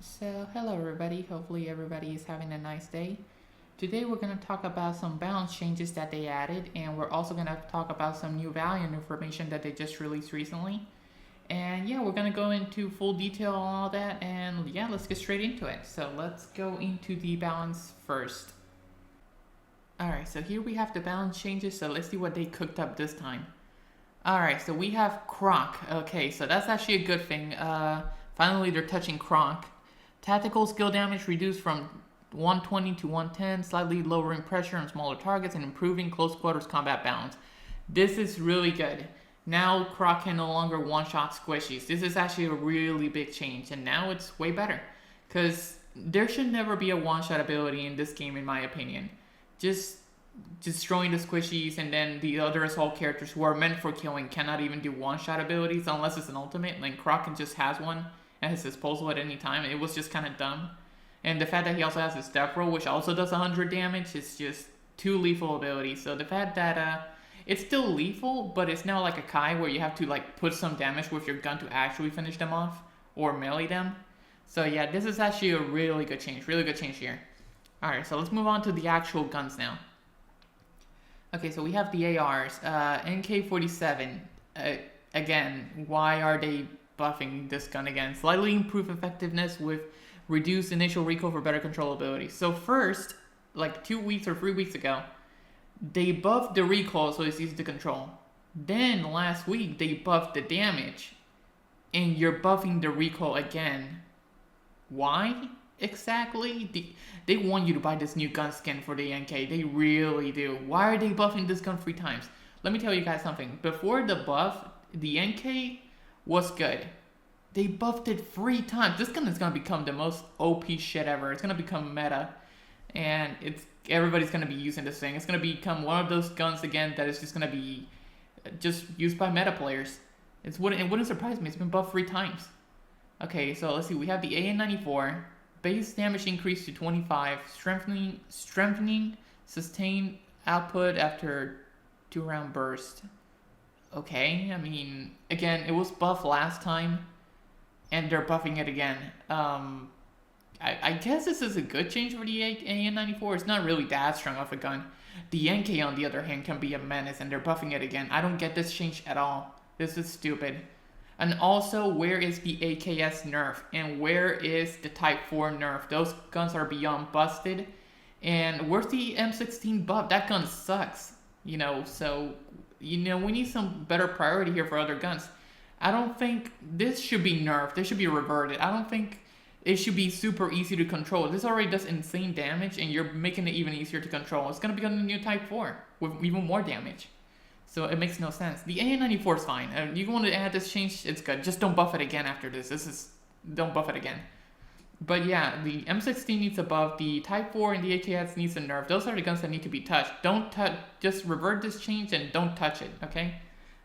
So, hello everybody. Hopefully, everybody is having a nice day. Today, we're going to talk about some balance changes that they added, and we're also going to talk about some new Valiant information that they just released recently. And yeah, we're going to go into full detail on all that, and yeah, let's get straight into it. So, let's go into the balance first. Alright, so here we have the balance changes, so let's see what they cooked up this time. Alright, so we have Croc. Okay, so that's actually a good thing. Finally, they're touching Croc. Tactical skill damage reduced from 120 to 110, slightly lowering pressure on smaller targets and improving close quarters combat balance. This is really good. Now Croc can no longer one-shot squishies. This is actually a really big change, and now it's way better. Because there should never be a one-shot ability in this game, in my opinion. Just destroying the squishies, and then the other assault characters who are meant for killing cannot even do one-shot abilities unless it's an ultimate. Like Croc just has one at his disposal at any time. It was just kind of dumb. And the fact that he also has his death roll, which also does 100 damage, is just two lethal abilities. So the fact that it's still lethal, but it's now like a Kai where you have to like put some damage with your gun to actually finish them off or melee them. So yeah, this is actually a really good change here. Alright, so let's move on to the actual guns now. Okay, so we have the ARs. NK-47. Again, why are they buffing this gun again? Slightly improved effectiveness with reduced initial recoil for better controllability. So first, like 2 weeks or 3 weeks ago, they buffed the recoil so it's easy to control. Then last week, they buffed the damage. And you're buffing the recoil again. Why? Exactly. They want you to buy this new gun skin for the NK. They really do. Why are they buffing this gun 3 times? Let me tell you guys something. Before the buff, the NK was good. They buffed it 3 times. This gun is gonna become the most OP shit ever. It's gonna become meta, and everybody's gonna be using this thing. It's gonna become one of those guns again that is just gonna be just used by meta players. It wouldn't surprise me. It's been buffed 3 times. Okay, so let's see. We have the AN-94. Base damage increase to 25, strengthening sustained output after 2-round burst. Okay, I mean, again, it was buffed last time, and they're buffing it again. I guess this is a good change for the AN-94. It's not really that strong of a gun. The NK, on the other hand, can be a menace, and they're buffing it again. I don't get this change at all. This is stupid. And also, where is the AKS nerf? And where is the Type 4 nerf? Those guns are beyond busted. And where's the M16 buff? That gun sucks. So, we need some better priority here for other guns. I don't think this should be nerfed. This should be reverted. I don't think it should be super easy to control. This already does insane damage, and you're making it even easier to control. It's going to become the new Type 4 with even more damage. So it makes no sense. The AN-94 is fine. You want to add this change, it's good. Just don't buff it again after this. Don't buff it again. But yeah, the M16 needs a buff. The Type 4 and the AKS needs a nerf. Those are the guns that need to be touched. Don't touch. Just revert this change and don't touch it. Okay.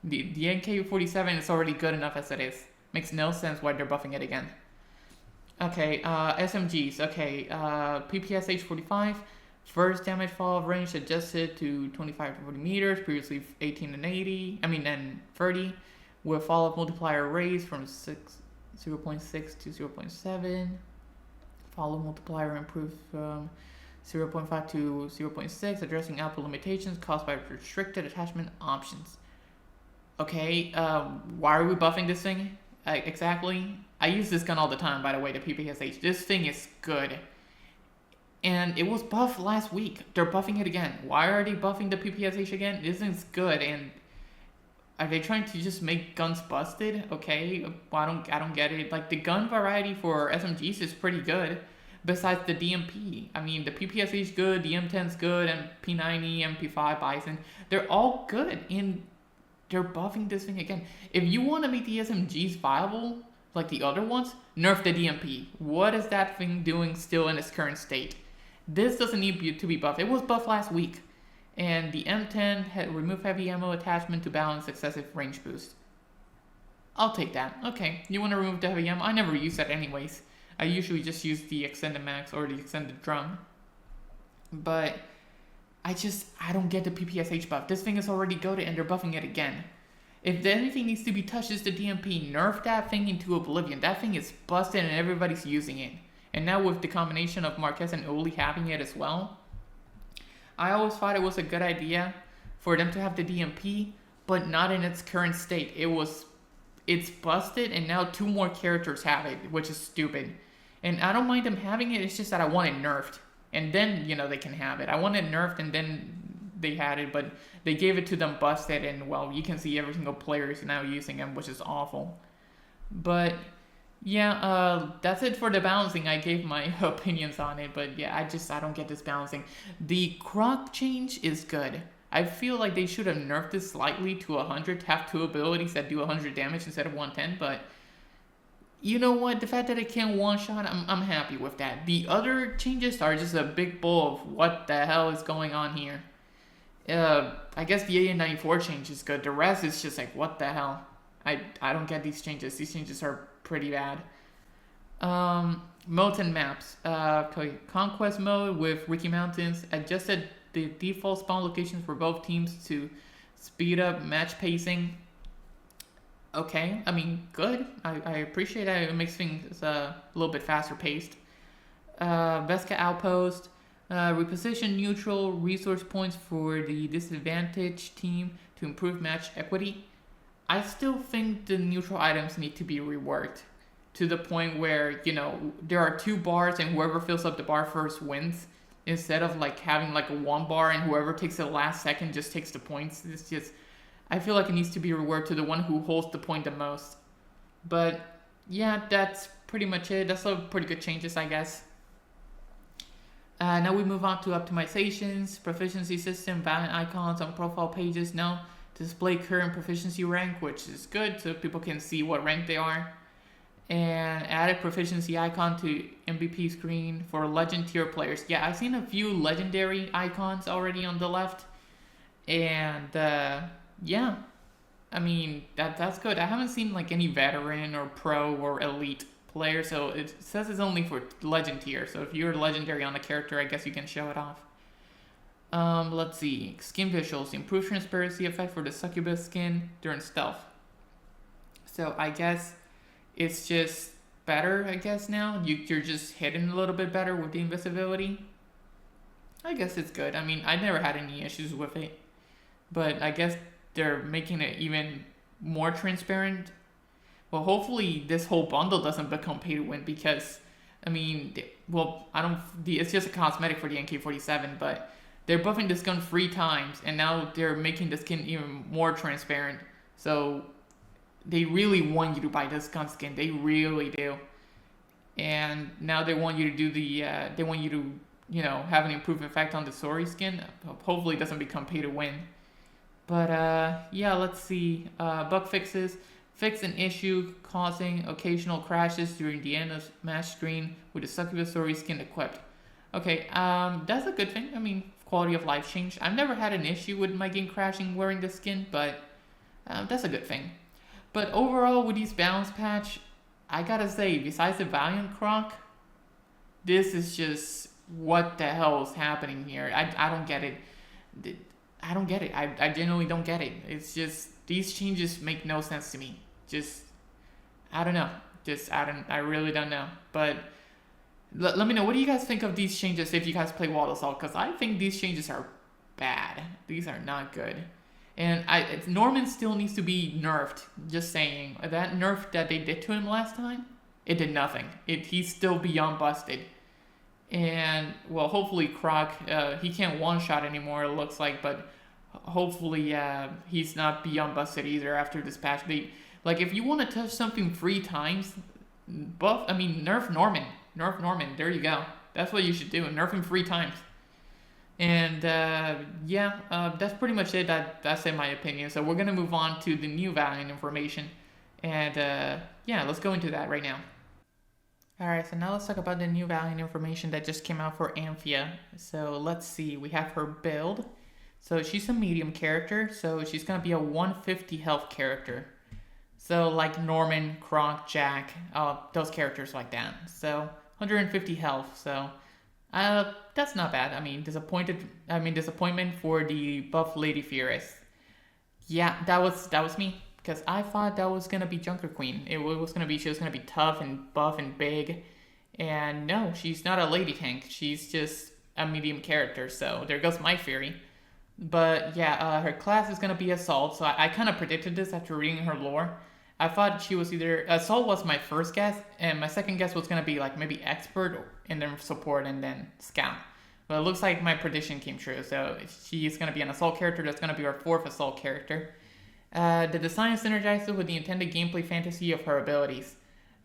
The NK-47 is already good enough as it is. Makes no sense why they're buffing it again. Okay. SMGs. Okay. PPSH 45. First damage fall range adjusted to 25 to 40 meters, previously 18 and 80, and 30, with follow-up multiplier raised from 0.6 to 0.7. Follow multiplier improved from 0.5 to 0.6, addressing output limitations caused by restricted attachment options. Okay, why are we buffing this thing? Exactly. I use this gun all the time, by the way, the PPSH. This thing is good. And it was buffed last week. They're buffing it again. Why are they buffing the PPSH again? This thing's good, and are they trying to just make guns busted? Okay, I don't get it. Like, the gun variety for SMGs is pretty good, besides the DMP. I mean, the PPSH is good, the M10's good, and P90, MP5, Bison, they're all good, and they're buffing this thing again. If you want to make the SMGs viable, like the other ones, nerf the DMP. What is that thing doing still in its current state? This doesn't need to be buffed. It was buffed last week. And the M10 had removed heavy ammo attachment to balance excessive range boost. I'll take that. Okay, you want to remove the heavy ammo? I never use that anyways. I usually just use the extended max or the extended drum. But I don't get the PPSH buff. This thing is already goated and they're buffing it again. If anything needs to be touched, it's the DMP. Nerf that thing into oblivion. That thing is busted and everybody's using it. And now with the combination of Marquez and Oli having it as well, I always thought it was a good idea for them to have the DMP, but not in its current state. It's busted, and now 2 more characters have it, which is stupid. And I don't mind them having it, it's just that I want it nerfed. And then, they can have it. I want it nerfed, and then they had it, but they gave it to them busted, and, well, you can see every single player is now using them, which is awful. But, yeah, that's it for the balancing. I gave my opinions on it, but, yeah, I don't get this balancing. The Croc change is good. I feel like they should have nerfed it slightly to 100, to have 2 abilities that do 100 damage instead of 110, but you know what? The fact that it can one-shot, I'm happy with that. The other changes are just a big bull of what the hell is going on here. I guess the AN94 change is good. The rest is just like, what the hell? I don't get these changes. These changes are pretty bad. Modes and maps. Conquest mode with Ricky Mountains adjusted the default spawn locations for both teams to speed up match pacing. Okay, I mean, good. I appreciate that. It makes things a little bit faster paced. Vesca Outpost. Reposition neutral resource points for the disadvantaged team to improve match equity. I still think the neutral items need to be reworked to the point where, there are 2 bars and whoever fills up the bar first wins, instead of like having like a 1 bar and whoever takes the last second just takes the points. It's just, I feel like it needs to be reworked to the one who holds the point the most. But yeah, that's pretty much it. That's a pretty good changes, I guess. Now we move on to optimizations, proficiency system, Valiant icons on profile pages now display current proficiency rank, which is good so people can see what rank they are. And added proficiency icon to MVP screen for legend tier players. Yeah, I've seen a few legendary icons already on the left. And yeah, I mean, that's good. I haven't seen like any veteran or pro or elite player, so it says it's only for legend tier. So if you're legendary on the character, I guess you can show it off. Let's see. Skin visuals. Improve transparency effect for the succubus skin during stealth. So I guess it's just better, I guess, now. You're just hidden a little bit better with the invisibility. I guess it's good. I mean, I never had any issues with it. But I guess they're making it even more transparent. Well, hopefully this whole bundle doesn't become pay to win because, I mean, it's just a cosmetic for the NK47, but they're buffing this gun 3 times, and now they're making the skin even more transparent. So they really want you to buy this gun skin. They really do. And now they want you to do have an improved effect on the Sori skin. Hopefully it doesn't become pay to win. But yeah, let's see. Bug fixes. Fix an issue causing occasional crashes during the end of match screen with the succubus Sori skin equipped. Okay, that's a good thing. I mean, quality of life change. I've never had an issue with my game crashing wearing the skin, but that's a good thing. But overall, with these balance patch, I gotta say, besides the Valiant Croc, this is just what the hell is happening here. I don't get it. I don't get it. I genuinely don't get it. It's just, these changes make no sense to me. I don't know. I really don't know. But let me know, what do you guys think of these changes if you guys play Wall Assault? Because I think these changes are bad. These are not good. And Norman still needs to be nerfed. Just saying. That nerf that they did to him last time, it did nothing. He's still beyond busted. And, well, hopefully Croc, he can't one-shot anymore, it looks like, but hopefully he's not beyond busted either after this patch. Like, if you want to touch something 3 times, nerf Norman. Nerf Norman, there you go. That's what you should do, nerf him 3 times. And, yeah, that's pretty much it. That's in my opinion. So we're going to move on to the new Valiant information. And, yeah, let's go into that right now. Alright, so now let's talk about the new Valiant information that just came out for Amphia. So let's see, we have her build. So she's a medium character, so she's going to be a 150 health character. So like Norman, Croc, Jack, those characters like that. So 150 health, so that's not bad. I mean, disappointment for the buff Lady Furious. Yeah, that was me. because I thought that was gonna be Junker Queen. It was gonna be she was gonna be tough and buff and big, and no, she's not a lady tank. She's just a medium character. So there goes my theory. But yeah, her class is gonna be Assault. So I kind of predicted this after reading her lore. I thought she was either Assault was my first guess, and my second guess was gonna be like maybe Expert and then Support and then Scout. But it looks like my prediction came true. So she's gonna be an Assault character. That's gonna be our fourth Assault character. The design synergizes with the intended gameplay fantasy of her abilities.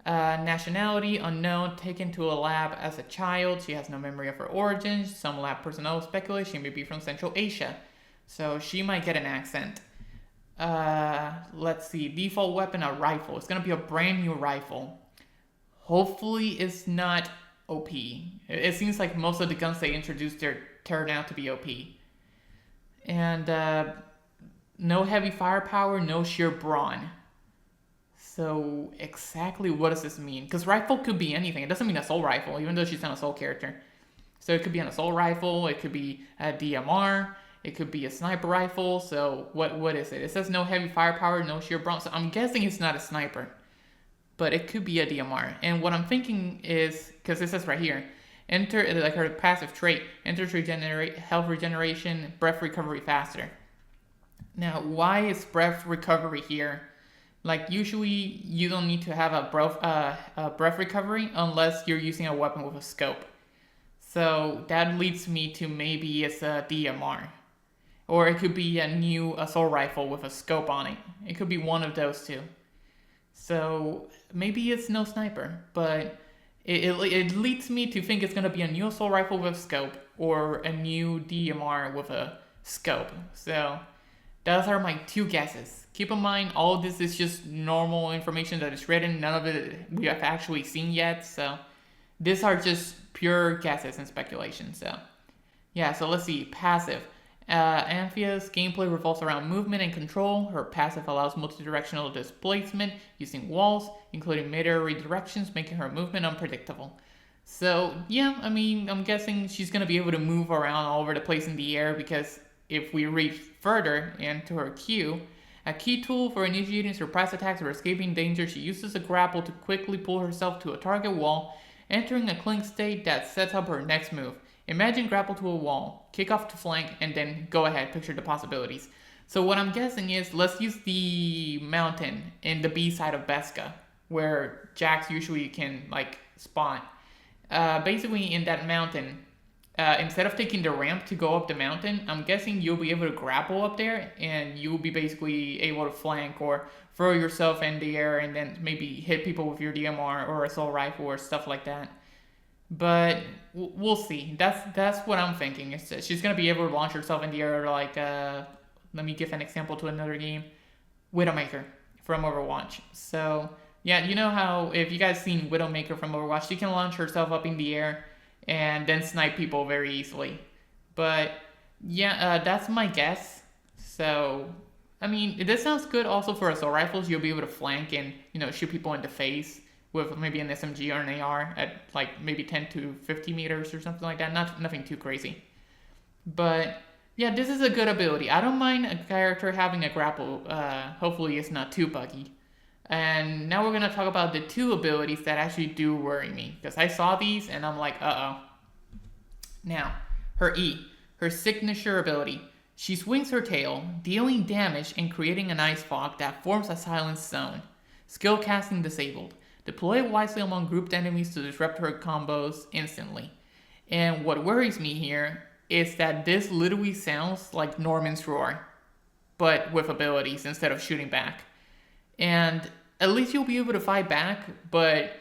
Nationality unknown, taken to a lab as a child. She has no memory of her origins. Some lab personnel speculate she may be from Central Asia, so she might get an accent. Let's see. Default weapon, a rifle. It's gonna be a brand new rifle. Hopefully, it's not OP. It seems like most of the guns they introduced there turned out to be OP. And no heavy firepower, no sheer brawn. So exactly what does this mean? Because rifle could be anything. It doesn't mean assault rifle, even though she's an assault character. So it could be an assault rifle. It could be a DMR. It could be a sniper rifle. So what is it? It says no heavy firepower, no sheer brawn. So I'm guessing it's not a sniper, but it could be a DMR. And what I'm thinking is, because it says right here, enter like her passive trait, enters regenerate, health regeneration, breath recovery faster. Now, why is breath recovery here? Like, usually you don't need to have a breath recovery unless you're using a weapon with a scope. So that leads me to maybe it's a DMR. Or it could be a new assault rifle with a scope on it. It could be one of those two. So maybe it's no sniper, but it leads me to think it's going to be a new assault rifle with a scope or a new DMR with a scope. So those are my two guesses. Keep in mind, all of this is just normal information that is written. None of it we have actually seen yet. So these are just pure guesses and speculation. So yeah, so let's see. Passive. Amphia's gameplay revolves around movement and control. Her passive allows multi-directional displacement using walls, including mid-air redirections, making her movement unpredictable. So yeah, I mean, I'm guessing she's going to be able to move around all over the place in the air, because if we read further into her Q, a key tool for initiating surprise attacks or escaping danger, she uses a grapple to quickly pull herself to a target wall, entering a cling state that sets up her next move. Imagine grapple to a wall, kick off to flank, and then go ahead, picture the possibilities. So what I'm guessing is, let's use the mountain in the B side of Beska, where Jax usually can, like, spawn. Basically, in that mountain, instead of taking the ramp to go up the mountain, I'm guessing you'll be able to grapple up there, and you'll be basically able to flank or throw yourself in the air and then maybe hit people with your DMR or assault rifle or stuff like that. But we'll see. That's what I'm thinking. She's gonna be able to launch herself in the air, like let me give an example to another game, Widowmaker from Overwatch. So yeah, you know how if you guys seen Widowmaker from Overwatch, she can launch herself up in the air and then snipe people very easily. But yeah, that's my guess. So I mean, this sounds good also for assault rifles. You'll be able to flank and, you know, shoot people in the face with maybe an SMG or an AR at like maybe 10 to 50 meters or something like that. Nothing too crazy. But yeah, this is a good ability. I don't mind a character having a grapple. Hopefully it's not too buggy. And now we're going to talk about the two abilities that actually do worry me, because I saw these and I'm like, uh-oh. Now, her E, her signature ability. She swings her tail, dealing damage and creating an ice fog that forms a silent zone. Skill casting disabled. Deploy it wisely among grouped enemies to disrupt her combos instantly. And what worries me here is that this literally sounds like Norman's Roar, but with abilities instead of shooting back. And at least you'll be able to fight back, but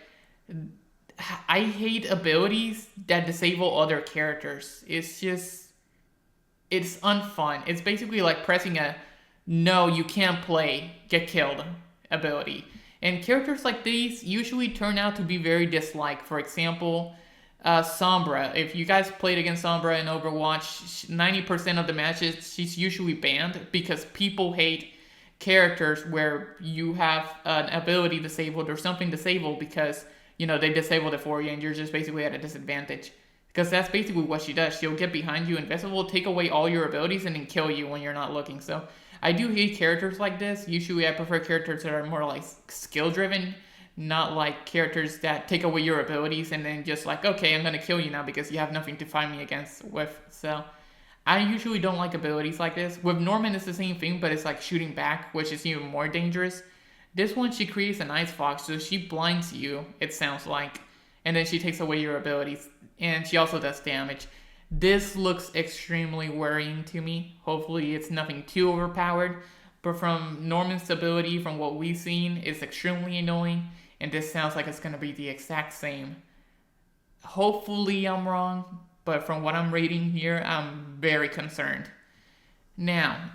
I hate abilities that disable other characters. It's unfun. It's basically like pressing a no, you can't play, get killed ability. And characters like these usually turn out to be very disliked. For example, Sombra. If you guys played against Sombra in Overwatch, 90% of the matches, she's usually banned because people hate characters where you have an ability disabled or something disabled because, you know, they disabled it for you and you're just basically at a disadvantage. Because that's basically what she does. She'll get behind you invisible, take away all your abilities, and then kill you when you're not looking. So I do hate characters like this. Usually I prefer characters that are more like skill driven, not like characters that take away your abilities and then just like, okay, I'm gonna kill you now because you have nothing to fight me against with. So I usually don't like abilities like this. With Norman, it's the same thing, but it's like shooting back, which is even more dangerous. This one, she creates an ice fox, so she blinds you, it sounds like, and then she takes away your abilities, and she also does damage. This looks extremely worrying to me. Hopefully it's nothing too overpowered, but from Norman's ability, from what we've seen, it's extremely annoying, and this sounds like it's going to be the exact same. Hopefully I'm wrong, but from what I'm reading here, I'm very concerned. Now,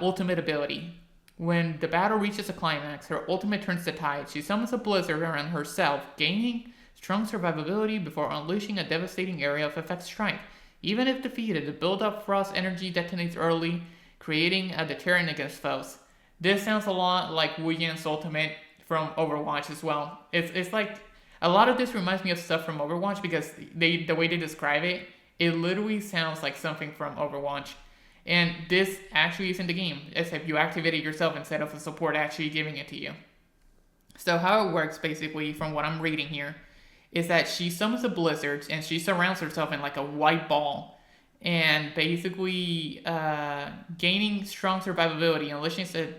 ultimate ability. When the battle reaches a climax, her ultimate turns the tide. She summons a blizzard around herself, gaining strong survivability before unleashing a devastating area of effect strike. Even if defeated, the build-up frost energy detonates early, creating a deterrent against foes. This sounds a lot like Valiant's ultimate from Overwatch as well. It's like a lot of this reminds me of stuff from Overwatch because the way they describe it, it literally sounds like something from Overwatch. And this actually is in the game, except you activate it yourself instead of a support actually giving it to you. So how it works, basically, from what I'm reading here, is that she summons a blizzard and she surrounds herself in like a white ball. And basically gaining strong survivability and unleashing a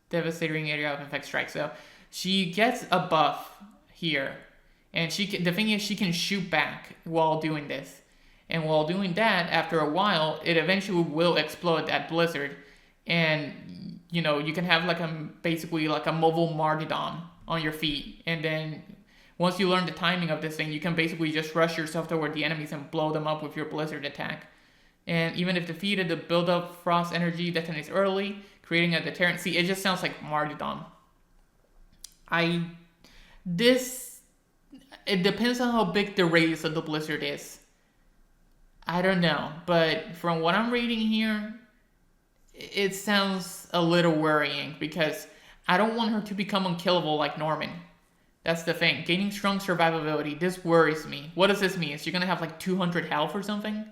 devastating area of effect strike. So she gets a buff here. And the thing is, she can shoot back while doing this. And while doing that, after a while, it eventually will explode that blizzard. And, you know, you can have like basically like a mobile martyrdom on your feet. And then once you learn the timing of this thing, you can basically just rush yourself toward the enemies and blow them up with your blizzard attack. And even if defeated, the build-up frost energy detonates early, creating a deterrent. See, it just sounds like martyrdom. It depends on how big the radius of the blizzard is. I don't know, but from what I'm reading here, it sounds a little worrying because I don't want her to become unkillable like Norman. That's the thing. Gaining strong survivability, this worries me. What does this mean? Is she going to have like 200 health or something?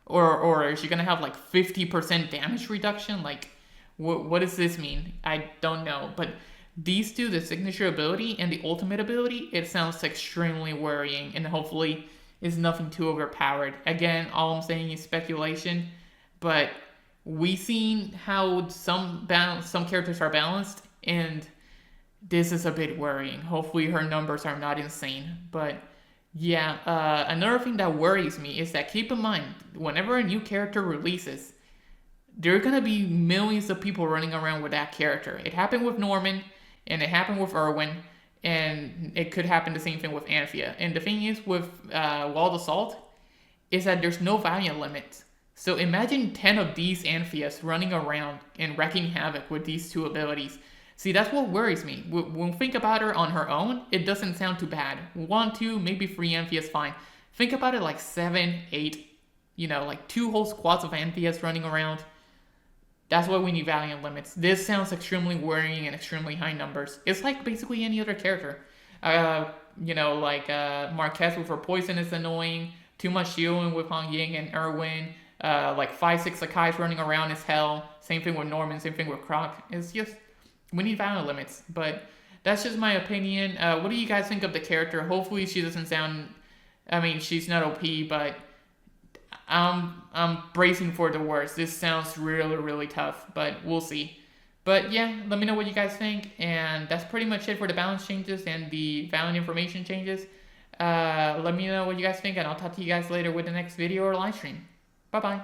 Or is she going to have like 50% damage reduction? Like, what does this mean? I don't know. But these two, the signature ability and the ultimate ability, it sounds extremely worrying, and hopefully is nothing too overpowered. Again, all I'm saying is speculation, but we've seen how some characters are balanced, and this is a bit worrying. Hopefully her numbers are not insane, but yeah, another thing that worries me is that keep in mind, whenever a new character releases, there are gonna be millions of people running around with that character. It happened with Norman, and it happened with Erwin, and it could happen the same thing with Anthea. And the thing is with Walled Assault is that there's no Valiant limit. So imagine 10 of these Antheas running around and wrecking havoc with these two abilities. See, that's what worries me. When we think about her on her own, it doesn't sound too bad. 1, 2, maybe 3 Antheas, fine. Think about it like 7, 8, like 2 whole squads of Antheas running around. That's why we need Valiant limits. This sounds extremely worrying and extremely high numbers. It's like basically any other character. Marquez with her poison is annoying. Too much shielding with Hong Ying and Erwin. Like 5, 6 Sakai's running around is hell. Same thing with Norman, same thing with Croc. It's just, we need Valiant limits. But that's just my opinion. What do you guys think of the character? Hopefully she doesn't sound, she's not OP, but I'm bracing for the worst. This sounds really, really tough, but we'll see. But yeah, let me know what you guys think, and that's pretty much it for the balance changes and the Valiant information changes. Let me know what you guys think, and I'll talk to you guys later with the next video or live stream. Bye bye.